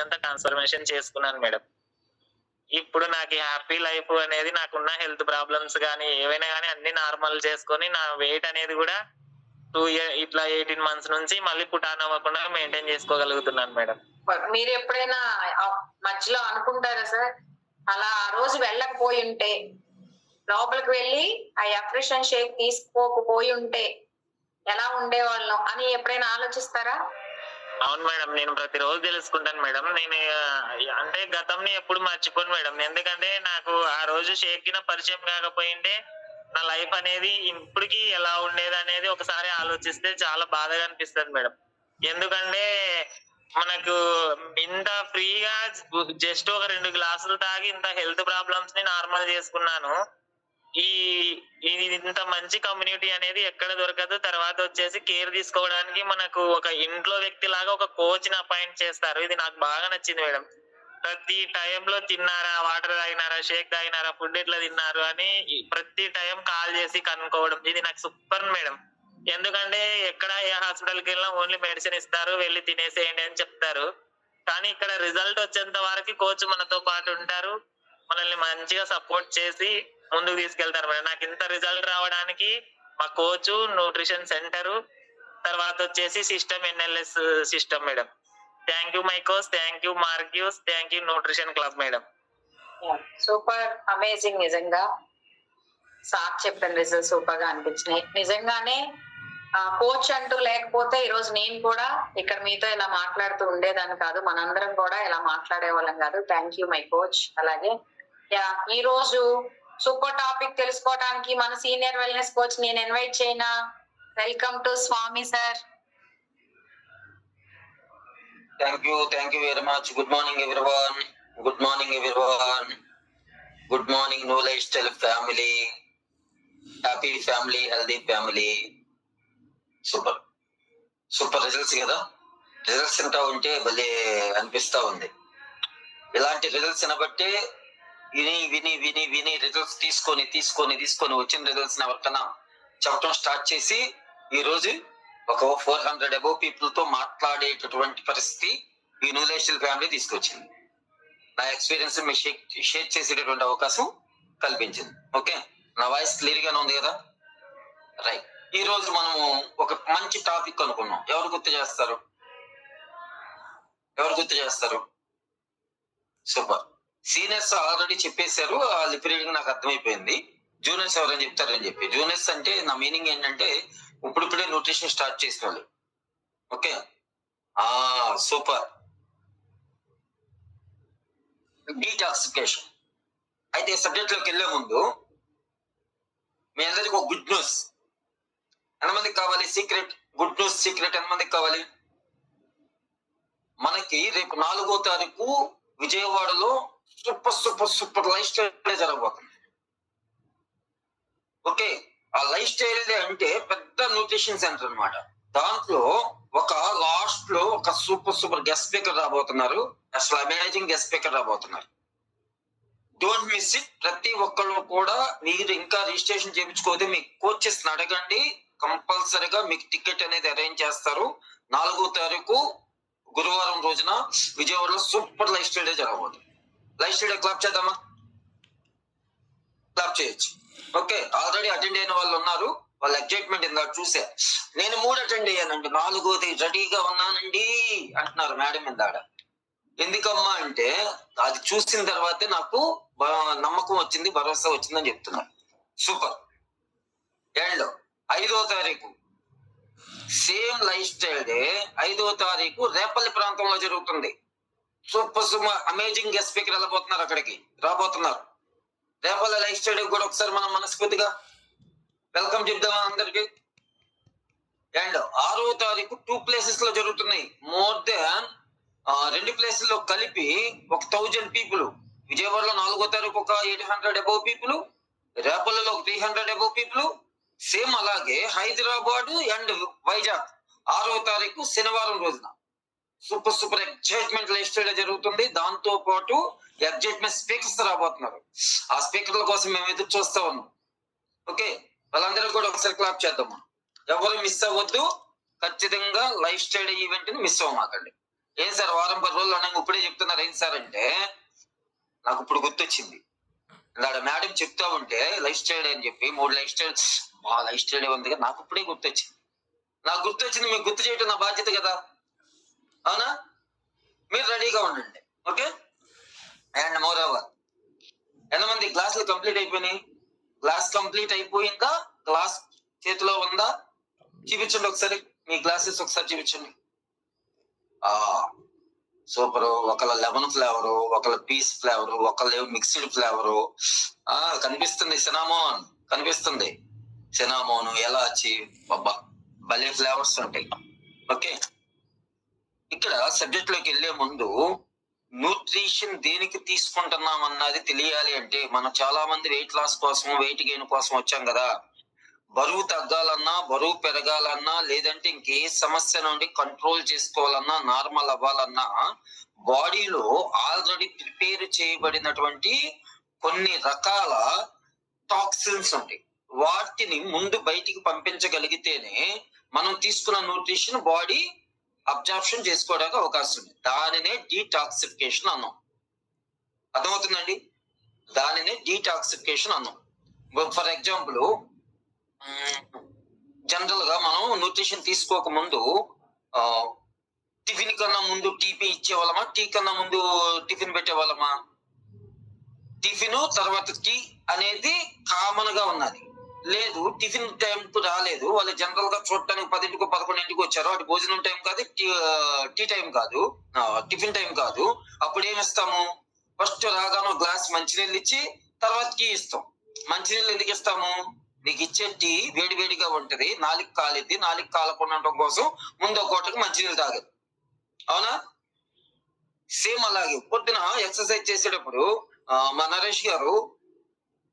అంతా ట్రాన్స్ఫర్మేషన్ చేసుకున్నాను మేడం. ఇప్పుడు నాకు హ్యాపీ లైఫ్ అనేది నాకున్న హెల్త్ ప్రాబ్లమ్స్ గానీ, ఏవైనా గానీ అన్ని నార్మల్ చేసుకొని నా వెయిట్ అనేది గూడా 18 మంత్స్ నుంచి మళ్ళీ పుట్ ఆన్ అవ్వకుండా మెయింటైన్ చేసుకోగలుగుతున్నాను మేడం. మీరు ఎప్పుడైనా మధ్యలో అనుకుంటారా సార్, అలా ఆ రోజు వెళ్ళకపోయి ఉంటే, లోపలికి వెళ్ళి ఆ ఎఫ్రెషన్ షేక్ తీసుకోకపోయి ఉంటే ఎలా ఉండేవాళ్ళం అని ఎప్పుడైనా ఆలోచిస్తారా? అవును మేడం. నేను ప్రతిరోజు తెలుసుకుంటాను మేడం. నేను అంటే గతంని ఎప్పుడు మర్చిపోను మేడం. ఎందుకంటే నాకు ఆ రోజు షేక్‌కిన పరిచయం కాకపోయింటే నా లైఫ్ అనేది ఇప్పటికి ఎలా ఉండేదనేది ఒకసారి ఆలోచిస్తే చాలా బాధగా అనిపిస్తది మేడం. ఎందుకంటే మనకు ఇంత ఫ్రీగా జస్ట్ ఒక 2 గ్లాసులు తాగి ఇంత హెల్త్ ప్రాబ్లమ్స్ ని నార్మల్ చేసుకున్నాను. ఈ ఇది ఇంత మంచి కమ్యూనిటీ అనేది ఎక్కడ దొరకదు. తర్వాత వచ్చేసి కేర్ తీసుకోవడానికి మనకు ఒక ఇంట్లో వ్యక్తి లాగా ఒక కోచ్ ని అపాయింట్ చేస్తారు. ఇది నాకు బాగా నచ్చింది మేడం. ప్రతి టైంలో తిన్నారా, వాటర్ తాగినారా, షేక్ తాగినారా, ఫుడ్ ఎట్లా తిన్నారు అని ప్రతి టైం కాల్ చేసి కనుక్కోవడం, ఇది నాకు సూపర్ మేడం. ఎందుకంటే ఎక్కడ ఏ హాస్పిటల్కి వెళ్ళినా ఓన్లీ మెడిసిన్ ఇస్తారు, వెళ్ళి తినేసేయండి అని చెప్తారు. కానీ ఇక్కడ రిజల్ట్ వచ్చేంత వరకు కోచ్ మనతో పాటు ఉంటారు, మనల్ని మంచిగా సపోర్ట్ చేసి ముందుకు తీసుకెళ్తారు మేడం. నాకు ఇంత రిజల్ట్ రావడానికి మా కోచ్, న్యూట్రిషన్ సెంటర్, తర్వాత వచ్చేసి system NLS system madam. Thank you my coach, thank you Marcus, thank you nutrition club madam. Super, amazing. నిజంగా సార్ చెప్పిన రిజల్ట్ సూపర్ గా అనిపించినాయి. నిజంగానే కోచ్ అంటూ లేకపోతే ఈ రోజు నేను కూడా ఇక్కడ మీతో ఇలా మాట్లాడుతూ ఉండేదాన్ని కాదు, మనందరం కూడా ఇలా మాట్లాడే వాళ్ళం కాదు. Thank you my coach. అలాగే ఈ రోజు సూపర్ టాపిక్ తెలుసుకోవడానికి మన సీనియర్ వెల్నెస్ కోచ్ నేను ఇన్వైట్ చేయనా? Welcome to Swami sir. Thank you very much. Good morning everyone. Good morning everyone. Good morning No Lifestyle family. Happy family, healthy family. Super results కదా. Results అంటా ఉంటే భలే అనిపిస్తా ఉంది. ఇలాంటి రిజల్ట్స్ బట్టి విని విని విని విని రిజల్ట్స్ తీసుకొని వచ్చిన రిజల్ట్స్ ఎవరికైనా చెప్పడం స్టార్ట్ చేసి ఈ రోజు ఒక 400 అబౌవ్ పీపుల్ తో మాట్లాడేటటువంటి పరిస్థితి ఈ న్యూ లైఫ్స్టైల్ ఫ్యామిలీ తీసుకొచ్చింది. నా ఎక్స్పీరియన్స్ మీరు షేర్ చేసేటటువంటి అవకాశం కల్పించింది. ఓకే, నా వాయిస్ క్లియర్ గానే ఉంది కదా? రైట్. ఈ రోజు మనము ఒక మంచి టాపిక్ అనుకున్నాం. ఎవరు గుర్తు చేస్తారు? సూపర్. సీనియర్స్ ఆల్రెడీ చెప్పేశారు, ఆ లిప్ రీడింగ్ నాకు అర్థమైపోయింది. జూనియర్స్ ఎవరైనా చెప్తారని చెప్పి. జూనియర్స్ అంటే నా మీనింగ్ ఏంటంటే ఇప్పుడిప్పుడే న్యూట్రిషన్ స్టార్ట్ చేసిన వాళ్ళు. Okay, super. డీటాక్సిఫికేషన్. అయితే సబ్జెక్ట్ లోకి వెళ్లే ముందు మీ అందరికి ఒక గుడ్ న్యూస్. ఎంతమందికి కావాలి సీక్రెట్? గుడ్ న్యూస్ సీక్రెట్ ఎంతమందికి కావాలి? మనకి రేపు 4వ తారీఖు విజయవాడలో సూపర్ లైఫ్ స్టైల్ జరగబోతుంది. ఓకే, ఆ లైఫ్ స్టైల్ అంటే పెద్ద న్యూట్రిషన్ సెంటర్ అన్నమాట. దాంట్లో ఒక లాస్ట్ లో ఒక సూపర్ గెస్ట్ స్పీకర్ రాబోతున్నారు. అసలు అమేజింగ్ గెస్ట్ స్పీకర్ రాబోతున్నారు. Don't miss it. ప్రతి ఒక్కళ్ళు కూడా మీరు ఇంకా రిజిస్ట్రేషన్ చేయించుకోతే మీ కోచెస్ అడగండి, కంపల్సరిగా మీకు టికెట్ అనేది అరేంజ్ చేస్తారు. 4వ తారీఖు గురువారం రోజున విజయవాడలో సూపర్ లైఫ్ స్టైల్ జరగబోతుంది. లైఫ్ స్టైల్ క్లాప్ చేద్దామా? క్లాప్ చేయొచ్చు. ఓకే, ఆల్రెడీ అటెండ్ అయిన వాళ్ళు ఉన్నారు. వాళ్ళ ఎగ్జైట్మెంట్ ఇందా చూసా. నేను 3 అటెండ్ అయ్యానండి, 4వది రెడీగా ఉన్నానండి అంటున్నారు మేడం ఇందాడ. ఎందుకమ్మా అంటే అది చూసిన తర్వాతే నాకు నమ్మకం వచ్చింది, భరోసా వచ్చిందని చెప్తున్నారు. సూపర్. అండ్ 5వ తారీఖు సేమ్ లైఫ్ స్టైల్ డే 5వ తారీఖు రేపల్లి ప్రాంతంలో జరుగుతుంది. సూపర్ అమేజింగ్ గెస్ట్ స్పీకర్ రాబోతున్నారు. రేపల్లి లైఫ్ స్టైల్ కూడా ఒకసారి మనం మనస్ఫూర్తిగా వెల్కమ్ చెప్దామా అందరికి. అండ్ 6వ తారీఖు 2 ప్లేసెస్ లో జరుగుతున్నాయి. మోర్ దాన్ 2 ప్లేసెస్ లో కలిపి ఒక 1000 పీపుల్. విజయవాడలో 4వ తారీఖు ఒక 800 అబౌవ్ పీపుల్, రేపల్లిలో ఒక 300 అబౌవ్ పీపుల్. సేమ్ అలాగే హైదరాబాద్ అండ్ వైజాగ్ 6వ తారీఖు శనివారం రోజున సూపర్ ఎగ్జైట్మెంట్ లైఫ్ స్టైల్ జరుగుతుంది. దాంతో పాటు ఎగ్జైట్మెంట్ స్పీకర్స్ రాబోతున్నారు. ఆ స్పీకర్ల కోసం మేము ఎదురు చూస్తా ఉన్నాం. ఓకే, వాళ్ళందరూ కూడా ఒకసారి క్లాప్ చేద్దాము. ఎవరు మిస్ అవ్వద్దు. ఖచ్చితంగా లైఫ్ స్టైల్ ఈవెంట్ ని మిస్ అవ్వమాకండి. ఏం సార్ వారం 10 రోజులు అనగా ఇప్పుడే చెప్తున్నారు ఏంటి సార్ అంటే, నాకు ఇప్పుడు గుర్తొచ్చింది. ఇలాడ మేడం చెప్తా ఉంటే లైఫ్ స్టైల్ అని చెప్పి 3 లైఫ్ స్టైల్, మా లైఫ్ స్టైల్ ఉంది కదా, నాకు ఇప్పుడే గుర్తొచ్చింది. నాకు గుర్తొచ్చింది, మీకు గుర్తు చేయటం నా బాధ్యత కదా, అవునా? మీరు రెడీగా ఉండండి. ఓకే. అండ్ మోర్ ఓవర్, ఎంతమంది క్లాసులు కంప్లీట్ అయిపోయినాయి? క్లాస్ కంప్లీట్ అయిపోయిందా? క్లాస్ చేతిలో ఉందా? చూపించండి ఒకసారి, మీ క్లాసెస్ ఒకసారి చూపించండి. సూపర్. ఒకళ్ళ లెమన్ ఫ్లేవరు, ఒకళ్ళ పీస్ ఫ్లేవరు, ఒకళ్ళ మిక్స్డ్ ఫ్లేవరు. కనిపిస్తుంది సినామోన్, కనిపిస్తుంది సినామోన్, ఎలాచి, బాబా భలే ఫ్లేవర్స్ ఉంటాయి. ఓకే, ఇక్కడ సబ్జెక్ట్ లోకి వెళ్లే ముందు న్యూట్రిషన్ దేనికి తీసుకుంటున్నాం అన్నది తెలియాలి. అంటే మనం చాలా మంది వెయిట్ లాస్ కోసం, వెయిట్ గెయిన్ కోసం వచ్చాం కదా. బరువు తగ్గాలన్నా, బరువు పెరగాలన్నా, లేదంటే ఇంకే సమస్య నుండి కంట్రోల్ చేసుకోవాలన్నా, నార్మల్ అవ్వాలన్నా బాడీలో ఆల్రెడీ ప్రిపేర్ చేయబడినటువంటి కొన్ని రకాల టాక్సిన్స్ ఉంటాయి. వాటిని ముందు బయటికి పంపించగలిగితేనే మనం తీసుకున్న న్యూట్రిషన్ బాడీ అబ్జార్ప్షన్ చేసుకోవడానికి అవకాశం ఉంది. దానినే డీటాక్సిఫికేషన్ అన్నాం. అర్థమవుతుందండి? దానినే డీటాక్సిఫికేషన్ అన్నాం. ఫర్ ఎగ్జాంపుల్, జనరల్ గా మనం న్యూట్రిషన్ తీసుకోక ముందు టిఫిన్ కన్నా ముందు టీపీ ఇచ్చేవాళ్ళమా, టీ కన్నా ముందు టిఫిన్ పెట్టేవాళ్ళమా? టిఫిన్ తర్వాత టీ అనేది కామన్ గా ఉన్నది. లేదు, టిఫిన్ టైం రాలేదు, వాళ్ళు జనరల్ గా చూడటానికి 10ంటికో 11ంటికి వచ్చారు, అటు భోజనం టైం కాదు, టీ టైం కాదు, టిఫిన్ టైం కాదు. అప్పుడు ఏమిస్తాము? ఫస్ట్ రాగానే గ్లాస్ మంచినీళ్ళు ఇచ్చి తర్వాత టీ ఇస్తాం. మంచినీళ్ళు ఎందుకు ఇస్తాము? నీకు ఇచ్చే టీ వేడి వేడిగా ఉంటది, నాలుగు కాలిద్ది, నాలుగు కాలకుండా ఉండటం కోసం ముందు ఒక పూటకి మంచినీళ్ళు తాగదు, అవునా? సేమ్ అలాగే పొద్దున ఎక్సర్సైజ్ చేసేటప్పుడు మా నరేష్ గారు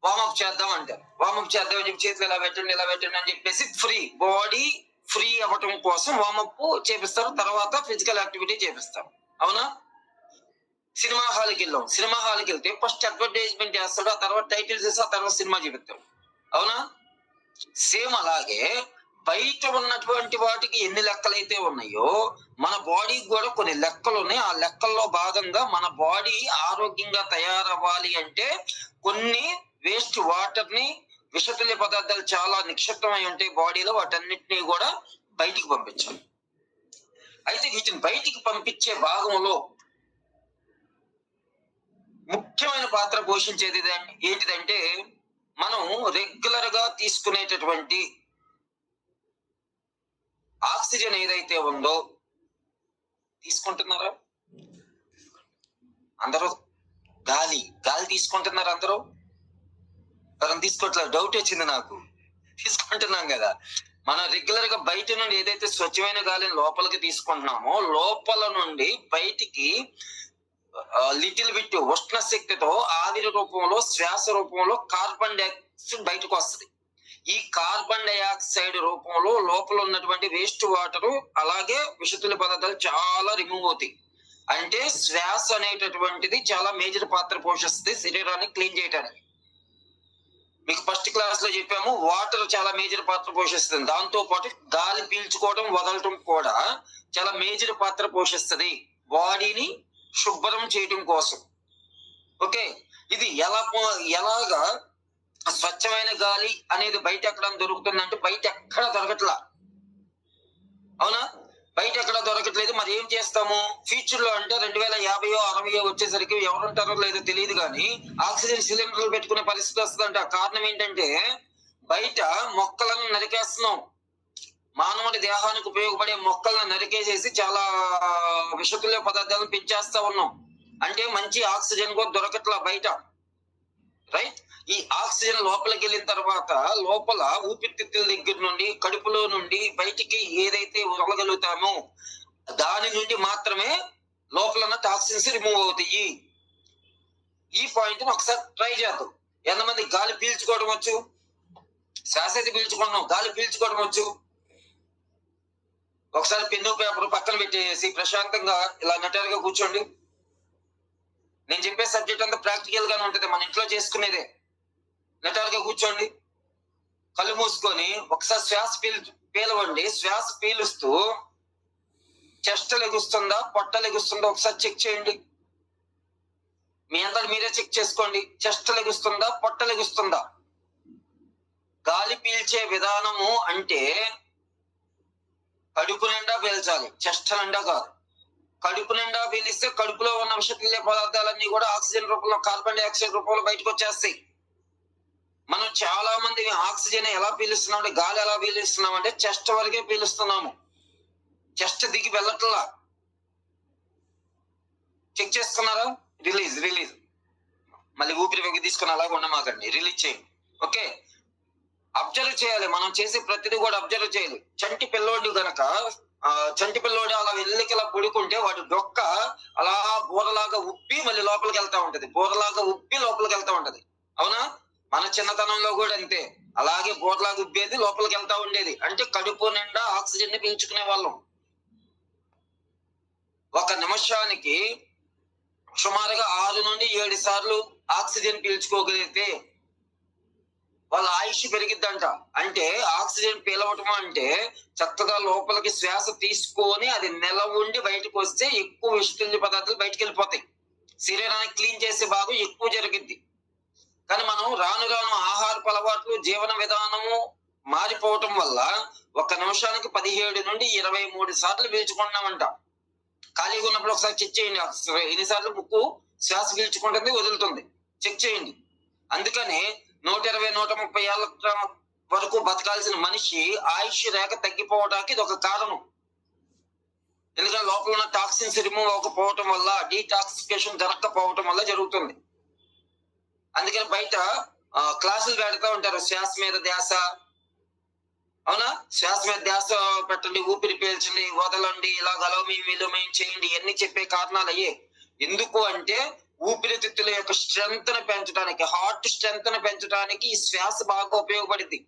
వార్మప్ చేద్దాం అంటారు. వార్మప్ చేద్దాం అని చెప్పి చేతులు ఇలా పెట్టండి, ఇలా పెట్టండి అని చెప్పేసి బాడీ ఫ్రీ అవ్వటం కోసం వార్మప్ చేపిస్తారు, తర్వాత ఫిజికల్ యాక్టివిటీ చేపిస్తారు, అవునా? సినిమా హాల్కి వెళ్ళాం, సినిమా హాల్కి వెళ్తే ఫస్ట్ అడ్వర్టైజ్మెంట్ చేస్తాడు, ఆ తర్వాత టైటిల్స్ వేసి ఆ తర్వాత సినిమా చూపిస్తాడు, అవునా? సేమ్ అలాగే బయట ఉన్నటువంటి వాటికి ఎన్ని లెక్కలైతే ఉన్నాయో మన బాడీకి కూడా కొన్ని లెక్కలు ఉన్నాయి. ఆ లెక్కల్లో భాగంగా మన బాడీ ఆరోగ్యంగా తయారవ్వాలి అంటే కొన్ని వేస్ట్ వాటర్ ని, విషతుల్య పదార్థాలు చాలా నిక్షిప్తమై ఉంటాయి బాడీలో, వాటన్నిటినీ కూడా బయటికి పంపించాలి. అయితే వీటిని బయటికి పంపించే భాగంలో ముఖ్యమైన పాత్ర పోషించేది ఏంటిదంటే, మనం రెగ్యులర్ గా తీసుకునేటటువంటి ఆక్సిజన్ ఏదైతే ఉందో, తీసుకుంటున్నారా అందరూ? గాలి తీసుకుంటున్నారు అందరూ? మనం తీసుకోవట్లేదు, డౌట్ వచ్చింది నాకు. తీసుకుంటున్నాం కదా. మనం రెగ్యులర్ గా బయట నుండి ఏదైతే స్వచ్ఛమైన గాలిని లోపలికి తీసుకుంటున్నామో, లోపల నుండి బయటికి లిటిల్ బిట్ ఉష్ణ శక్తితో ఆవిరి రూపంలో, శ్వాస రూపంలో కార్బన్ డైఆక్సైడ్ బయటకు వస్తుంది. ఈ కార్బన్ డైఆక్సైడ్ రూపంలో లోపల ఉన్నటువంటి వేస్ట్ వాటర్, అలాగే విషతుల్య పదార్థాలు చాలా రిమూవ్ అవుతాయి. అంటే శ్వాస అనేటటువంటిది చాలా మేజర్ పాత్ర పోషిస్తుంది శరీరాన్ని క్లీన్ చేయడానికి. మీకు ఫస్ట్ క్లాస్ లో చెప్పాము, వాటర్ చాలా మేజర్ పాత్ర పోషిస్తుంది. దాంతో పాటు గాలి పీల్చుకోవడం, వదలటం కూడా చాలా మేజర్ పాత్ర పోషిస్తుంది బాడీని శుభ్రం చేయడం కోసం. ఓకే, ఇది ఎలాగా స్వచ్ఛమైన గాలి అనేది బయట ఎక్కడ దొరుకుతుందంటే, బయట ఎక్కడ దొరకట్లా, అవునా? బయట ఎక్కడ దొరకట్లేదు. మరి ఏం చేస్తాము? ఫ్యూచర్ లో అంటే 2050 60 వచ్చేసరికి ఎవరుంటారో లేదో తెలియదు కానీ ఆక్సిజన్ సిలిండర్లు పెట్టుకునే పరిస్థితి వస్తుందంట. కారణం ఏంటంటే, బయట మొక్కలను నరికేస్తున్నాం. మానవుడి దేహానికి ఉపయోగపడే మొక్కలను నరికేసేసి చాలా విషతుల్య పదార్థాలను పెంచేస్తా ఉన్నాం. అంటే మంచి ఆక్సిజన్ కూడా దొరకట్లా బయట, రైట్? ఈ ఆక్సిజన్ లోపలికి వెళ్ళిన తర్వాత లోపల ఊపిరితిత్తుల దగ్గర నుండి, కడుపులో నుండి బయటికి ఏదైతే వదలగలుగుతామో దాని నుండి మాత్రమే లోపల ఉన్న టాక్సిన్స్ రిమూవ్ అవుతాయి. ఈ పాయింట్ ఒకసారి ట్రై చేద్దాం. ఎంతమంది గాలి పీల్చుకోవడం వచ్చు? శ్వాస అయితే పీల్చుకున్నాం, గాలి పీల్చుకోవడం వచ్చు? ఒకసారి పెన్ను పేపర్ పక్కన పెట్టేసి ప్రశాంతంగా ఇలా నటరుగా కూర్చోండి. నేను చెప్పే సబ్జెక్ట్ అంతా ప్రాక్టికల్ గానే ఉంటది, మన ఇంట్లో చేసుకునేదే. నటరుగా కూర్చోండి, కళ్ళు మూసుకొని ఒకసారి శ్వాస పీలవండి. శ్వాస పీలుస్తూ చెస్ట్ లెగుస్తుందా, పొట్ట లెగుస్తుందా ఒకసారి చెక్ చేయండి. మీ అందరు మీరే చెక్ చేసుకోండి. చెస్ట్ లెగుస్తుందా, పొట్ట లెగుస్తుందా? గాలి పీల్చే విధానము అంటే కడుపు నిండా పీల్చాలి, చెస్ట్ నిండా కాదు. కడుపు నిండా పీలిస్తే కడుపులో ఉన్న విషతుల్య పదార్థాలన్నీ కూడా ఆక్సిజన్ రూపంలో, కార్బన్ డైఆక్సైడ్ రూపంలో బయటకు వచ్చేస్తాయి. మనం చాలా మంది ఆక్సిజన్ ఎలా పీలుస్తున్నాం అంటే, గాలి ఎలా పీలుస్తున్నాం అంటే చెస్ట్ వరకే పీలుస్తున్నాము, చెస్ట్ దిగి వెళ్ళట్లా. చెక్ చేసుకున్నారా? Release release. మళ్ళీ ఊపిరి వెంగి తీసుకుని అలాగ ఉండమాకండి, రిలీజ్ చేయండి. ఓకే, అబ్జర్వ్ చేయాలి. మనం చేసే ప్రతిదీ కూడా అబ్జర్వ్ చేయాలి. చంటి పిల్లోడు గనక చంటి పిల్లోడు అలా వెళ్ళకి ఇలా పడుకుంటే వాడి డొక్క అలా బోరలాగా ఉప్పి మళ్ళీ లోపలికి వెళ్తా ఉంటది, బోరలాగా ఉప్పి లోపలికి వెళ్తా ఉంటది. అవునా? మన చిన్నతనంలో కూడా అంతే, అలాగే బోరలాగా ఉబ్బేది, లోపలికి వెళ్తా ఉండేది. అంటే కడుపు నిండా ఆక్సిజన్ ని పీల్చుకునే వాళ్ళం. ఒక నిమిషానికి సుమారుగా 6 నుండి 7 సార్లు ఆక్సిజన్ పీల్చుకోగలిగితే వాళ్ళ ఆయుష్ పెరిగిద్దంట. అంటే ఆక్సిజన్ పీలవటం అంటే చక్కగా లోపలికి శ్వాస తీసుకొని అది నెల ఉండి బయటకు వస్తే ఎక్కువ విషతుల్య పదార్థాలు బయటకు వెళ్ళిపోతాయి, శరీరాన్ని క్లీన్ చేసే భాగం ఎక్కువ జరిగిద్ది. కానీ మనం రాను రాను ఆహారపు అలవాట్లు, జీవన విధానము మారిపోవటం వల్ల ఒక నిమిషానికి 17 నుండి 23 సార్లు పీల్చుకుంటున్నామంట. ఖాళీగా ఉన్నప్పుడు ఒకసారి చెక్ చేయండి, ఎన్నిసార్లు ముక్కు శ్వాస పీల్చుకుంటుంది, వదులుతుంది, చెక్ చేయండి. అందుకనే 120-130 ఏళ్ల వరకు బతకాల్సిన మనిషి ఆయుష్ రేఖ తగ్గిపోవడానికి ఇది ఒక కారణం. ఎందుకంటే లోపల ఉన్న టాక్సిన్స్ రిమూవ్ అవ్వకపోవటం వల్ల, డీటాక్సిఫికేషన్ జరగకపోవటం వల్ల జరుగుతుంది. అందుకని బయట క్లాసులు పెడతా ఉంటారు, శ్వాస మీద ధ్యాస. అవునా? శ్వాస మీద ధ్యాస పెట్టండి, ఊపిరి పీల్చండి, వదలండి, ఇలా విలోమయం చేయండి, ఇవన్నీ చెప్పే కారణాలు అయ్యే. ఎందుకు అంటే ఊపిరితిత్తుల యొక్క స్ట్రెంత్ ని పెంచడానికి, హార్ట్ స్ట్రెంత్ ని పెంచడానికి ఈ శ్వాస బాగా ఉపయోగపడింది.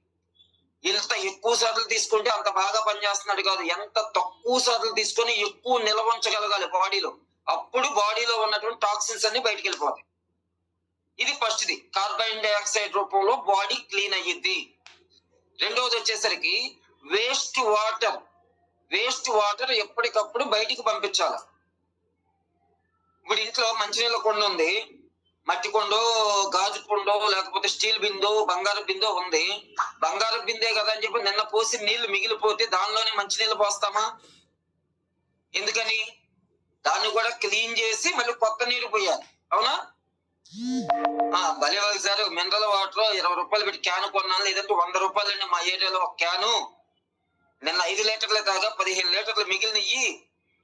ఎంత ఎక్కువ సార్లు తీసుకుంటే అంత బాగా పనిచేస్తున్నాడు కాదు, ఎంత తక్కువ సార్లు తీసుకొని ఎక్కువ నిల్వ ఉంచగలగాలి బాడీలో. అప్పుడు బాడీలో ఉన్నటువంటి టాక్సిన్స్ అన్ని బయటికి వెళ్ళిపోతాయి. ఇది ఫస్ట్ ది. కార్బన్ డైఆక్సైడ్ రూపంలో బాడీ క్లీన్ అయ్యిద్ది. రెండవది వచ్చేసరికి వేస్ట్ వాటర్. వేస్ట్ వాటర్ ఎప్పటికప్పుడు బయటికి పంపించాలి. ఇప్పుడు ఇంట్లో మంచినీళ్ళ కుండ ఉంది, మట్టి కుండో, గాజు కుండో, లేకపోతే స్టీల్ బిందో, బంగారు బిందో ఉంది. బంగారు బిందే కదా అని చెప్పి నిన్న పోసి నీళ్లు మిగిలిపోతే దానిలోనే మంచినీళ్ళు పోస్తామా? ఎందుకని? దాన్ని కూడా క్లీన్ చేసి మళ్ళీ కొత్త నీరు పోయాలి. అవునా? భలే వాళ్ళు సార్, మినరల్ వాటర్ 20 రూపాయలు పెట్టి క్యాన్ కొన్నాను, లేదంటే 100 రూపాయలండి మా ఏరియాలో ఒక క్యాను. నిన్న 5 లీటర్లే తాగా, 15 లీటర్లు మిగిలినయ్యి,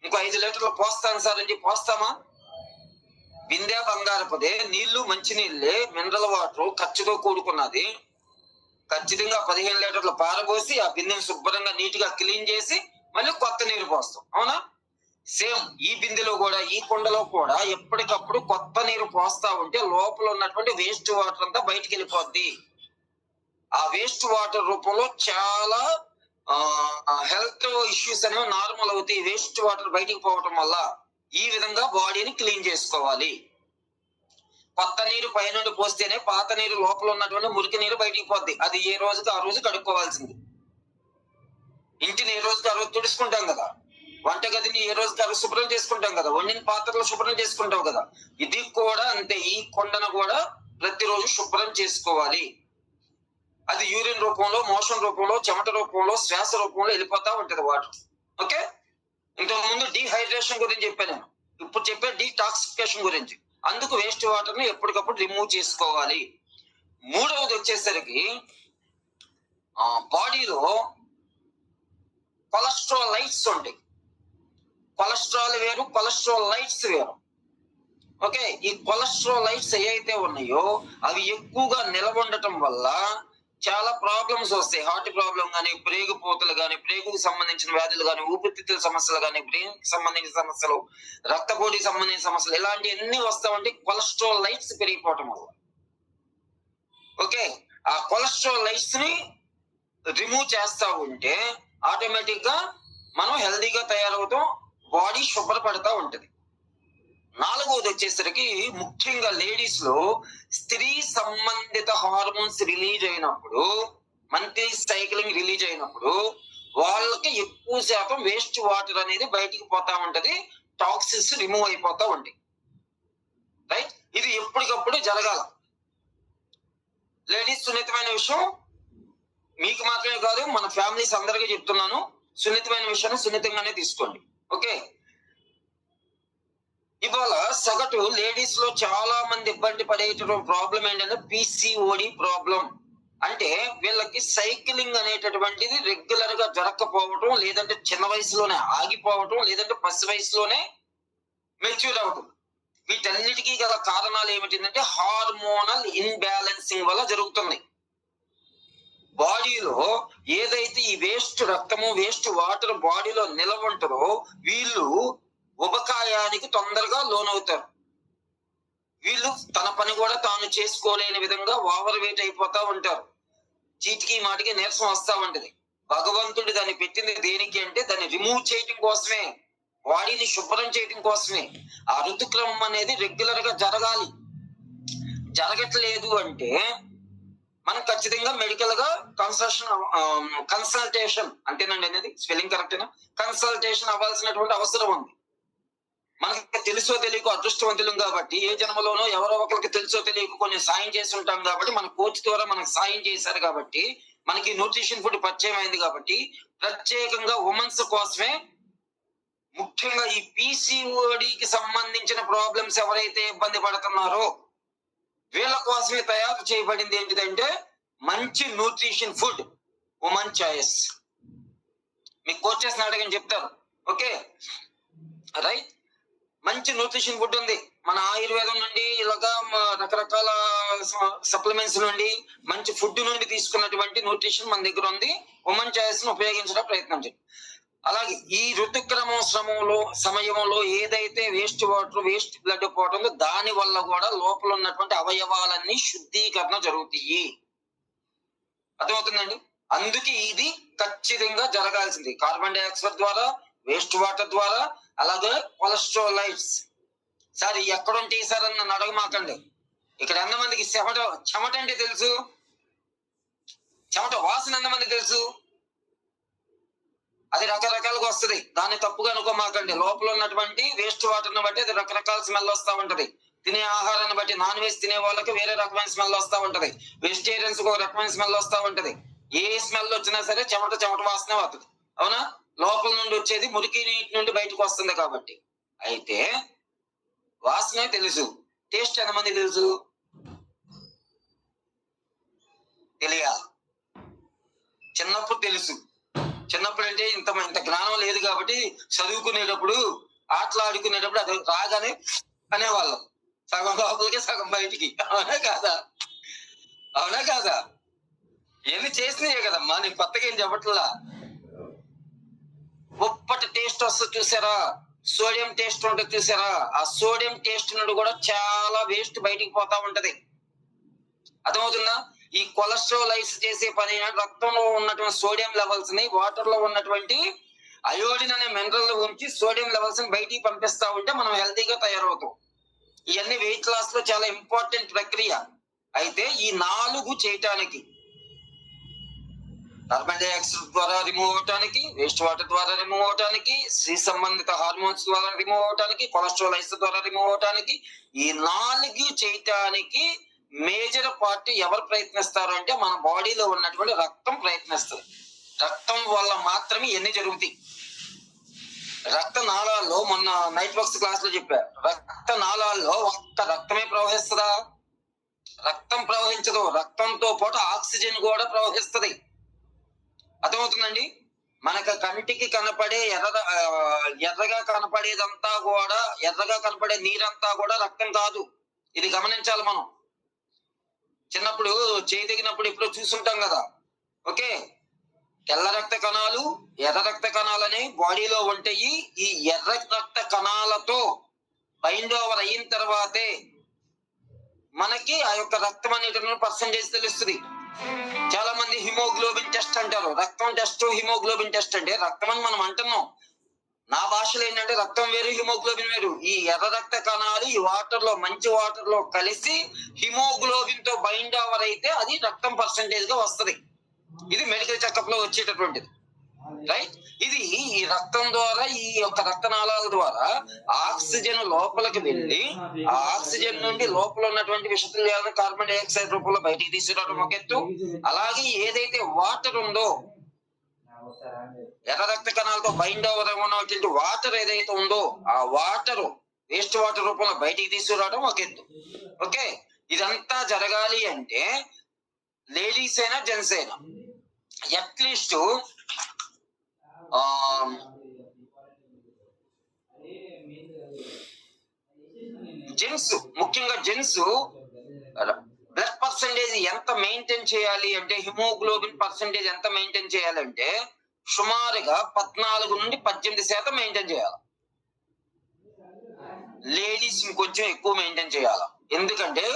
ఇంకో 5 లీటర్లు పోస్తాను సార్ అని చెప్పి పోస్తామా? బిందె బంగారపదే, నీళ్లు మంచి నీళ్ళే, మినరల్ వాటర్ ఖర్చుతో కూడుకున్నది. ఖచ్చితంగా 15 లీటర్లు పారబోసి ఆ బిందెని శుభ్రంగా నీట్ గా క్లీన్ చేసి మళ్ళీ కొత్త నీరు పోస్తాం. అవునా? సేమ్ ఈ బిందెలో కూడా, ఈ కుండలో కూడా ఎప్పటికప్పుడు కొత్త నీరు పోస్తా ఉంటే లోపల ఉన్నటువంటి వేస్ట్ వాటర్ అంతా బయటికి వెళ్ళిపోద్ది. ఆ వేస్ట్ వాటర్ రూపంలో చాలా హెల్త్ ఇష్యూస్ అనేవి నార్మల్ అవుతాయి, వేస్ట్ వాటర్ బయటికి పోవటం వల్ల. ఈ విధంగా బాడీని క్లీన్ చేసుకోవాలి. కొత్త నీరు పైనుండి పోస్తేనే పాత నీరు లోపల ఉన్నటువంటి మురికి నీరు బయటికి పోద్ది. అది ఏ రోజుకి ఆ రోజు కడుక్కోవాల్సింది. ఇంటిని ఏ రోజుకి ఆ రోజు తుడుచుకుంటాం కదా, వంటగదిని ఏ రోజుకి ఆ రోజు శుభ్రం చేసుకుంటాం కదా, వండిన పాత్రలు శుభ్రం చేసుకుంటాం కదా. ఇది కూడా అంతే, ఈ కొండను కూడా ప్రతిరోజు శుభ్రం చేసుకోవాలి. అది యూరిన్ రూపంలో, మోషన్ రూపంలో, చెమట రూపంలో, శ్వాస రూపంలో వెళ్ళిపోతా ఉంటది వాటర్. ఓకే, ఇంతకు ముందు డీహైడ్రేషన్ గురించి చెప్పాను నేను, ఇప్పుడు చెప్పే డీటాక్సిఫికేషన్ గురించి. అందుకు వేస్ట్ వాటర్ ని ఎప్పటికప్పుడు రిమూవ్ చేసుకోవాలి. మూడవది వచ్చేసరికి బాడీలో కొలెస్ట్రాల్ లైట్స్ ఉంటాయి. కొలెస్ట్రాల్ వేరు, కొలెస్ట్రాల్ లైట్స్ వేరు. ఓకే, ఈ కొలెస్ట్రాల్ లైట్స్ ఏవైతే ఉన్నాయో అవి ఎక్కువగా నిలవ ఉండటం వల్ల చాలా ప్రాబ్లమ్స్ వస్తాయి. హార్ట్ ప్రాబ్లం కానీ, ప్రేగు పోతలు కానీ, ప్రేగుకు సంబంధించిన వ్యాధులు కానీ, ఊపిరితిత్తుల సమస్యలు కానీ, బ్రెయిన్ కి సంబంధించిన సమస్యలు, రక్తపోటీకి సంబంధించిన సమస్యలు, ఇలాంటి ఎన్ని వస్తామంటే కొలెస్ట్రాల్ లైట్స్ పెరిగిపోవటం వల్ల. ఓకే, ఆ కొలెస్ట్రాల్ లైట్స్ ని రిమూవ్ చేస్తా ఉంటే ఆటోమేటిక్ గా మనం హెల్దీగా తయారవుతాం, బాడీ శుభ్రపడతా ఉంటది. నాలుగవది వచ్చేసరికి ముఖ్యంగా లేడీస్ లో స్త్రీ సంబంధిత హార్మోన్స్ రిలీజ్ అయినప్పుడు, మంత్లీ సైక్లింగ్ రిలీజ్ అయినప్పుడు వాళ్ళకి ఎక్కువ శాతం వేస్ట్ వాటర్ అనేది బయటికి పోతా ఉంటది, టాక్సిన్స్ రిమూవ్ అయిపోతా ఉంటాయి. రైట్, ఇది ఎప్పటికప్పుడు జరగాల. లేడీస్, సున్నితమైన విషయం మీకు మాత్రమే కాదు, మన ఫ్యామిలీస్ అందరికీ చెప్తున్నాను. సున్నితమైన విషయాన్ని సున్నితంగానే తీసుకోండి. ఓకే, ఇవాళ సగటు లేడీస్ లో చాలా మంది ఇబ్బంది పడేటటువంటి ప్రాబ్లం ఏంటంటే పిసిఓడి ప్రాబ్లం. అంటే వీళ్ళకి సైక్లింగ్ అనేటటువంటిది రెగ్యులర్ గా జరగకపోవటం, లేదంటే చిన్న వయసులోనే ఆగిపోవటం, లేదంటే పసి వయసులోనే మెచ్యూర్ అవటం. వీటన్నిటికీ గల కారణాలు ఏమిటంటే హార్మోనల్ ఇన్బ్యాలెన్సింగ్ వల్ల జరుగుతుంది. బాడీలో ఏదైతే ఈ వేస్ట్ రక్తము, వేస్ట్ వాటర్ బాడీలో నిలవ ఉంటుందో వీళ్ళు ఉబకాయానికి తొందరగా లోనవుతారు. వీళ్ళు తన పని కూడా తాను చేసుకోలేని విధంగా ఓవర్ వెయిట్ అయిపోతా ఉంటారు. చీటికి మాటికి నీరసం వస్తా ఉంటది. భగవంతుడు దాన్ని పెట్టింది దేనికి అంటే దాన్ని రిమూవ్ చేయటం కోసమే, బాడీని శుభ్రం చేయటం కోసమే. ఆ ఋతుక్రమం అనేది రెగ్యులర్ గా జరగాలి. జరగట్లేదు అంటే మనం ఖచ్చితంగా మెడికల్ గా కన్సల్టేషన్ అంతేనండి అనేది స్పెల్లింగ్ కరెక్టేనా, కన్సల్టేషన్ అవ్వాల్సినటువంటి అవసరం ఉంది. మనకి తెలుసో తెలియకో అదృష్టవంతులం కాబట్టి, ఏ జన్మలోనో ఎవరో ఒకరికి తెలుసో తెలియక కొన్ని సాయం చేసి ఉంటాం కాబట్టి, మన కోచ్ ద్వారా మనకు సాయం చేశారు కాబట్టి, మనకి న్యూట్రిషన్ ఫుడ్ పరిచయం అయింది కాబట్టి, ప్రత్యేకంగా ఉమెన్స్ కోసమే ముఖ్యంగా ఈ పిసిఓడికి సంబంధించిన ప్రాబ్లమ్స్ ఎవరైతే ఇబ్బంది పడుతున్నారో వీళ్ళ కోసమే తయారు చేయబడింది ఏంటిదంటే మంచి న్యూట్రిషన్ ఫుడ్ ఉమెన్ చాయిస్. మీ కోచెస్ అడగని చెప్తారు. ఓకే రైట్, మంచి న్యూట్రిషన్ ఫుడ్ ఉంది. మన ఆయుర్వేదం నుండి ఇలాగా రకరకాల సప్లిమెంట్స్ నుండి మంచి ఫుడ్ నుండి తీసుకున్నటువంటి న్యూట్రిషన్ మన దగ్గర ఉంది. ఉమెన్ చాయిస్ ను ఉపయోగించడం ప్రయత్నం చేయండి. అలాగే ఈ ఋతుక్రమం సమయంలో ఏదైతే వేస్ట్ వాటర్, వేస్ట్ బ్లడ్ పోతుందో దాని వల్ల కూడా లోపల ఉన్నటువంటి అవయవాలన్నీ శుద్ధీకరణ జరుగుతాయి. అర్థమవుతుందండి? అందుకే ఇది ఖచ్చితంగా జరగాల్సింది. కార్బన్ డైఆక్సైడ్ ద్వారా, వేస్ట్ వాటర్ ద్వారా, అలాగే కొలెస్ట్రాలైడ్స్. సార్ ఎక్కడుంటే సార్ అని నన్ను అడగమాకండి. ఇక్కడ ఎంతమందికి చెమట అంటే తెలుసు? చెమట వాసన ఎంతమంది తెలుసు? అది రకరకాలుగా వస్తుంది. దాన్ని తప్పుగా అనుకోమాకండి. లోపల ఉన్నటువంటి వేస్ట్ వాటర్ ని బట్టి అది రకరకాల స్మెల్ వస్తా ఉంటది. తినే ఆహారాన్ని బట్టి నాన్ వెజ్ తినే వాళ్ళకి వేరే రకమైన స్మెల్ వస్తా ఉంటది, వెజిటేరియన్స్ ఒక రకమైన స్మెల్ వస్తా ఉంటది. ఏ స్మెల్ వచ్చినా సరే చెమట వాసనే వస్తుంది. అవునా? లోపల నుండి వచ్చేది మురికి నీటి నుండి బయటకు వస్తుంది కాబట్టి. అయితే వాసనే తెలుసు, టేస్ట్ ఎంతమంది తెలుసు? తెలియాలి. చిన్నప్పుడు తెలుసు. చిన్నప్పుడు అంటే ఇంత జ్ఞానం లేదు కాబట్టి చదువుకునేటప్పుడు, ఆటలు ఆడుకునేటప్పుడు అది రాగానే అనేవాళ్ళం, సగం లోపలికి సగం బయటికి. అవునా కాదా? అవునా కాదా? ఎన్ని చేసినాయే కదమ్మా, నేను కొత్తగా ఏం చెప్పట్లా. ఉప్పటి టేస్ట్ వస్తుంది చూసారా, సోడియం టేస్ట్ ఉంటుంది చూసారా, ఆ సోడియం టేస్ట్ నుండి కూడా చాలా వేస్ట్ బయటికి పోతా ఉంటది. అర్థమవుతుందా? ఈ కొలెస్ట్రాలైజ్ చేసే పని రక్తంలో ఉన్నటువంటి సోడియం లెవెల్స్ ని, వాటర్ లో ఉన్నటువంటి అయోడిన్ అనే మినరల్ ఉంచి సోడియం లెవెల్స్ ని బయటికి పంపిస్తా ఉంటే మనం హెల్తీగా తయారవుతాం. ఇవన్నీ వెయిట్ లాస్ లో చాలా ఇంపార్టెంట్ ప్రక్రియ. అయితే ఈ 4 చేయటానికి, కార్బన్ డైఆక్సైడ్ ద్వారా రిమూవ్ అవటానికి, వేస్ట్ వాటర్ ద్వారా రిమూవ్ అవటానికి, స్త్రీ సంబంధిత హార్మోన్స్ ద్వారా రిమూవ్ అవటానికి, కొలెస్ట్రాలైజ్ ద్వారా రిమూవ్ అవటానికి, ఈ 4 చేయటానికి మేజర్ పార్ట్ ఎవరు ప్రయత్నిస్తారు అంటే మన బాడీలో ఉన్నటువంటి రక్తం ప్రయత్నిస్తుంది. రక్తం వల్ల మాత్రమే ఎన్ని జరుగుతాయి. రక్త నాళాల్లో, మొన్న నైట్ వర్క్స్ క్లాస్ లో చెప్పా, రక్త నాళాల్లో ఒక్క రక్తమే ప్రవహిస్తుందా? రక్తం ప్రవహించదు. రక్తంతో పాటు ఆక్సిజన్ కూడా ప్రవహిస్తుంది. అర్థమవుతుందండి? మనకు కంటికి కనపడే ఎర్రగా కనపడేదంతా కూడా, ఎర్రగా కనపడే నీరంతా కూడా రక్తం కాదు. ఇది గమనించాలి మనం. చిన్నప్పుడు చేయదగినప్పుడు ఎప్పుడో చూసుంటాం కదా. ఓకే, తెల్ల రక్త కణాలు, ఎర్ర రక్త కణాలని బాడీలో ఉంటాయి. ఈ ఎర్ర రక్త కణాలతో బైండ్ ఓవర్ అయిన తర్వాతే మనకి ఆ యొక్క రక్తం అనేటువంటి పర్సంటేజ్ తెలుస్తుంది. చాలా మంది హిమోగ్లోబిన్ టెస్ట్ అంటారు. రక్తం టెస్ట్, హిమోగ్లోబిన్ టెస్ట్ అంటే రక్తం అని మనం అంటున్నాం. నా భాషలో ఏంటంటే రక్తం వేరు, హిమోగ్లోబిన్ వేరు. ఈ ఎర్ర రక్త కణాలు ఈ వాటర్ లో, మంచి వాటర్ లో కలిసి హిమోగ్లోబిన్ తో బైండ్ ఓవర్ అయితే అది రక్తం పర్సంటేజ్ గా వస్తుంది. ఇది మెడికల్ చెకప్ లో వచ్చేటటువంటిది. రైట్. ఇది ఈ రక్తం ద్వారా, ఈ యొక్క రక్తనాళాల ద్వారా ఆక్సిజన్ లోపలికి వెళ్ళి ఆ ఆక్సిజన్ నుండి లోపల ఉన్నటువంటి విషతుల్యాలను కార్బన్ డైఆక్సైడ్ రూపంలో బయటికి తీసుకురావడం ఒక ఎత్తు. అలాగే ఏదైతే వాటర్ ఉందో, ఎర్ర రక్త కణాలతో బైండ్ అవ్వడం వాటర్ ఏదైతే ఉందో ఆ వాటర్ వేస్ట్ వాటర్ రూపంలో బయటికి తీసుకురావడం ఒక ఎత్తు. ఓకే, ఇదంతా జరగాలి అంటే లేడీస్ అయినా జెంట్స్ అయినా అట్లీస్ట్ జెంట్స్, ముఖ్యంగా జెంట్స్ బ్లడ్ పర్సంటేజ్ ఎంత మెయింటైన్ చేయాలి అంటే, హిమోగ్లోబిన్ పర్సంటేజ్ ఎంత మెయింటైన్ చేయాలంటే సుమారుగా 14 నుండి 18% మెయింటైన్ చేయాలి. లేడీస్ ఇంకొంచెం ఎక్కువ మెయింటైన్ చేయాలి. ఎందుకంటే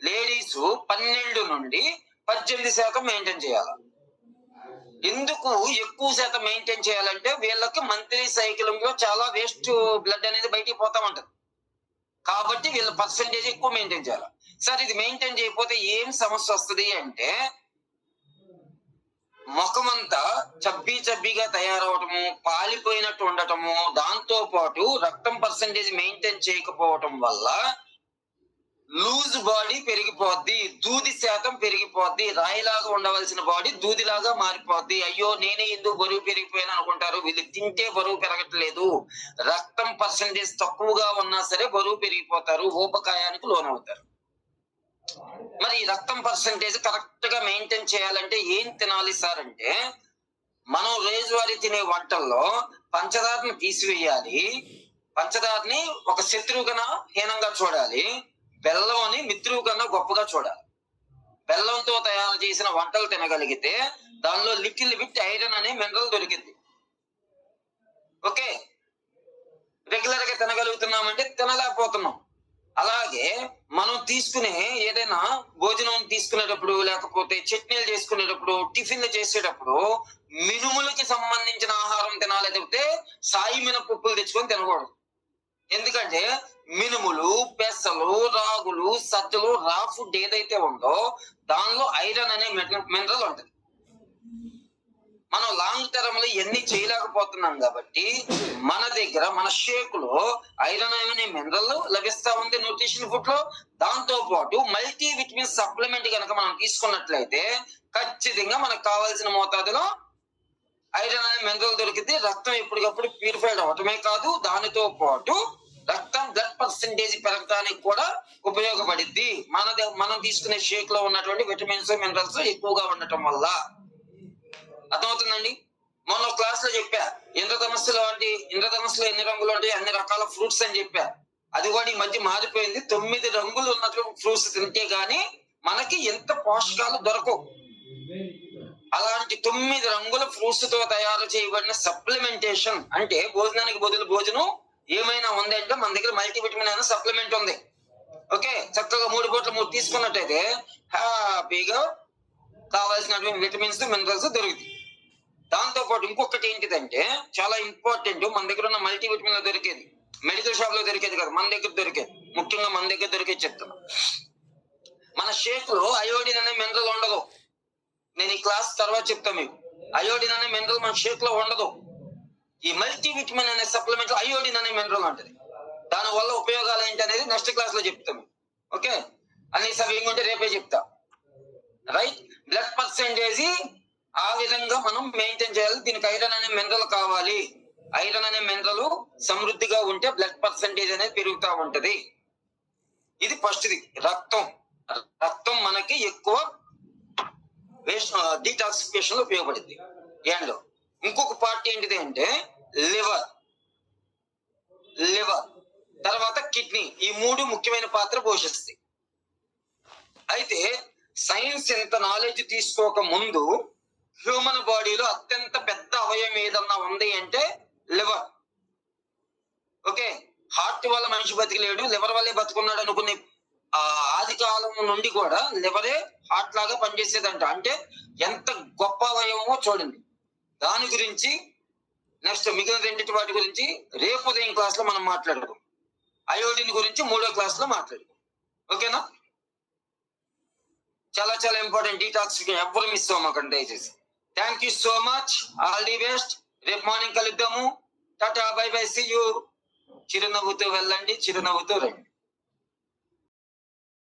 లేడీస్ 12 నుండి 18% మెయింటైన్ చేయాలి. ఎందుకు ఎక్కువ శాతం మెయింటైన్ చేయాలంటే వీళ్ళకి మంత్లీ సైకిల్ లో చాలా వేస్ట్ బ్లడ్ అనేది బయటికి పోతా ఉంటది. కాబట్టి వీళ్ళ పర్సంటేజ్ ఎక్కువ మెయింటైన్ చేయాలి. సార్ ఇది మెయింటైన్ చేయకపోతే ఏం సమస్య వస్తుంది అంటే, ముఖమంతా చబ్బీగా తయారవటము, పాలిపోయినట్టు ఉండటము, దాంతో పాటు రక్తం పర్సంటేజ్ మెయింటైన్ చేయకపోవటం వల్ల లూజ్ బాడీ పెరిగిపోద్ది, దూది శాతం పెరిగిపోద్ది, రాయిలాగా ఉండవలసిన బాడీ దూదిలాగా మారిపోద్ది. అయ్యో నేనే ఎందుకు బరువు పెరిగిపోయాను అనుకుంటారు. వీళ్ళు తింటే బరువు పెరగట్లేదు, రక్తం పర్సంటేజ్ తక్కువగా ఉన్నా సరే బరువు పెరిగిపోతారు, ఊపకాయానికి లోనవుతారు. మరి రక్తం పర్సంటేజ్ కరెక్ట్ గా మెయింటైన్ చేయాలంటే ఏం తినాలి సార్ అంటే, మనం రోజువారీ తినే వంటల్లో పంచదారని తీసివేయాలి. పంచదారని ఒక శత్రువు కన్నా హీనంగా చూడాలి, బెల్లం అని మిత్రువు కన్నా గొప్పగా చూడాలి. బెల్లంతో తయారు చేసిన వంటలు తినగలిగితే దానిలో లిటిల్ బిట్ ఐరన్ అనే మినరల్ దొరికింది. ఓకే, రెగ్యులర్ గా తినగలుగుతున్నామంటే తినలేకపోతున్నాం. అలాగే మనం తీసుకునే ఏదైనా భోజనం తీసుకునేటప్పుడు, లేకపోతే చట్నీలు చేసుకునేటప్పుడు, టిఫిన్లు చేసేటప్పుడు మినుములకి సంబంధించిన ఆహారం తినాలి తప్పితే సాయి మినపప్పులు తెచ్చుకొని తినకూడదు. ఎందుకంటే మినుములు, పెసలు, రాగులు, సజ్జలు, రా ఫుడ్ ఏదైతే ఉందో దానిలో ఐరన్ అనే మినరల్ ఉంటుంది. మనం లాంగ్ టర్మ్ లో ఎన్ని చేయలేకపోతున్నాం కాబట్టి మన దగ్గర మన షేకులో ఐరన్ అనే మినరల్ లభిస్తా ఉంది న్యూట్రిషన్ ఫుడ్ లో. దాంతో పాటు మల్టీ విటమిన్ సప్లిమెంట్ కనుక మనం తీసుకున్నట్లయితే ఖచ్చితంగా మనకు కావాల్సిన మోతాదులో ఐరన్ అనే మినరల్ దొరికింది. రక్తం ఎప్పటికప్పుడు ప్యూరిఫైడ్ అవటమే కాదు, దానితో పాటు రక్తం బ్లడ్ పర్సంటేజ్ పెరగడానికి కూడా ఉపయోగపడింది. మనం తీసుకునే షేక్ లో ఉన్నటువంటి విటమిన్స్, మినరల్స్ ఎక్కువగా ఉండటం వల్ల. అర్థమవుతుందండి? మొన్న క్లాస్ లో చెప్పా, ఇంద్రధనస్సులో ఎన్ని రంగులు ఉంటాయి, అన్ని రకాల ఫ్రూట్స్ అని చెప్పా. అది కూడా ఈ మధ్య మారిపోయింది. 9 రంగులు ఉన్నటువంటి ఫ్రూట్స్ తింటే గానీ మనకి ఎంత పోషకాలు దొరకవు. అలాంటి 9 రంగుల ఫ్రూట్స్ తో తయారు చేయబడిన సప్లిమెంటేషన్ అంటే, భోజనానికి బదులు భోజనం ఏమైనా ఉంది అంటే మన దగ్గర మల్టీవిటమిన్ అనే సప్లిమెంట్ ఉంది. ఓకే, చక్కగా 3 పూట్ల 3 తీసుకున్నట్టయితే హ్యాపీగా కావాల్సినటువంటి విటమిన్స్, మినరల్స్ దొరుకుతాయి. దాంతో పాటు ఇంకొకటి ఏంటిదంటే చాలా ఇంపార్టెంట్, మన దగ్గర ఉన్న మల్టీవిటమిన్ లో దొరికేది, మెడికల్ షాప్ లో దొరికేది కదా, మన దగ్గర దొరికేది, ముఖ్యంగా మన దగ్గర దొరికేది చెప్తున్నా. మన షేక్ లో అయోడిన్ అనే మినరల్ ఉండదు. నేను ఈ క్లాస్ తర్వాత చెప్తా మీకు. అయోడిన్ అనే మినరల్ మన షేక్ లో ఉండదు. ఈ మల్టీ విటమిన్ అనే సప్లిమెంట్ లో అయోడిన్ అనే మినరల్ ఉంటుంది. దాని వల్ల ఉపయోగాలు ఏంటి అనేది నెక్స్ట్ క్లాస్ లో చెప్తాను. ఓకే, అన్ని సవ్యంగా ఉంటే రేపే చెప్తా. రైట్, బ్లడ్ పర్సెంటేజ్ ఆ విధంగా మనం మెయింటైన్ చేయాలి. దీనికి ఐరన్ అనే మినరల్ కావాలి. ఐరన్ అనే మినరల్ సమృద్ధిగా ఉంటే బ్లడ్ పర్సెంటేజ్ అనేది పెరుగుతూ ఉంటది. ఇది ఫస్ట్ది. రక్తం మనకి ఎక్కువ డీటాక్సిఫికేషన్ లో ఉపయోగపడింది. ఏంలో ఇంకొక పార్ట్ ఏంటిది అంటే లివర్, తర్వాత కిడ్నీ. ఈ 3 ముఖ్యమైన పాత్ర పోషిస్తాయి. అయితే సైన్స్ ఎంత నాలెడ్జ్ తీసుకోక ముందు హ్యూమన్ బాడీలో అత్యంత పెద్ద అవయవం ఏదన్నా ఉంది అంటే లివర్. ఓకే, హార్ట్ వల్ల మనిషి బతికలేడు, లివర్ వల్లే బతుకున్నాడు అనుకునే ఆది కాలం నుండి కూడా లివరే హార్ట్ లాగా పనిచేసేదంట. అంటే ఎంత గొప్ప అవయవమో చూడండి. దాని గురించి నెక్స్ట్ మిగిలిన 2 వాటి గురించి రేపు ఉదయం క్లాస్ లో మనం మాట్లాడుకుందాం. అయోడిన్ గురించి 3వ క్లాస్ లో మాట్లాడుకుందాం. ఓకేనా? చాలా చాలా ఇంపార్టెంట్. డీటాక్సిఫికేషన్ ఎవ్వరు మిస్ అవ్వమాకండి దయచేసి. Thank you so much. All the best. రేపు మార్నింగ్ కలుద్దాము. Tata, bye bye, see you. చిరునవ్వుతో వెళ్ళండి, చిరునవ్వుతో రండి.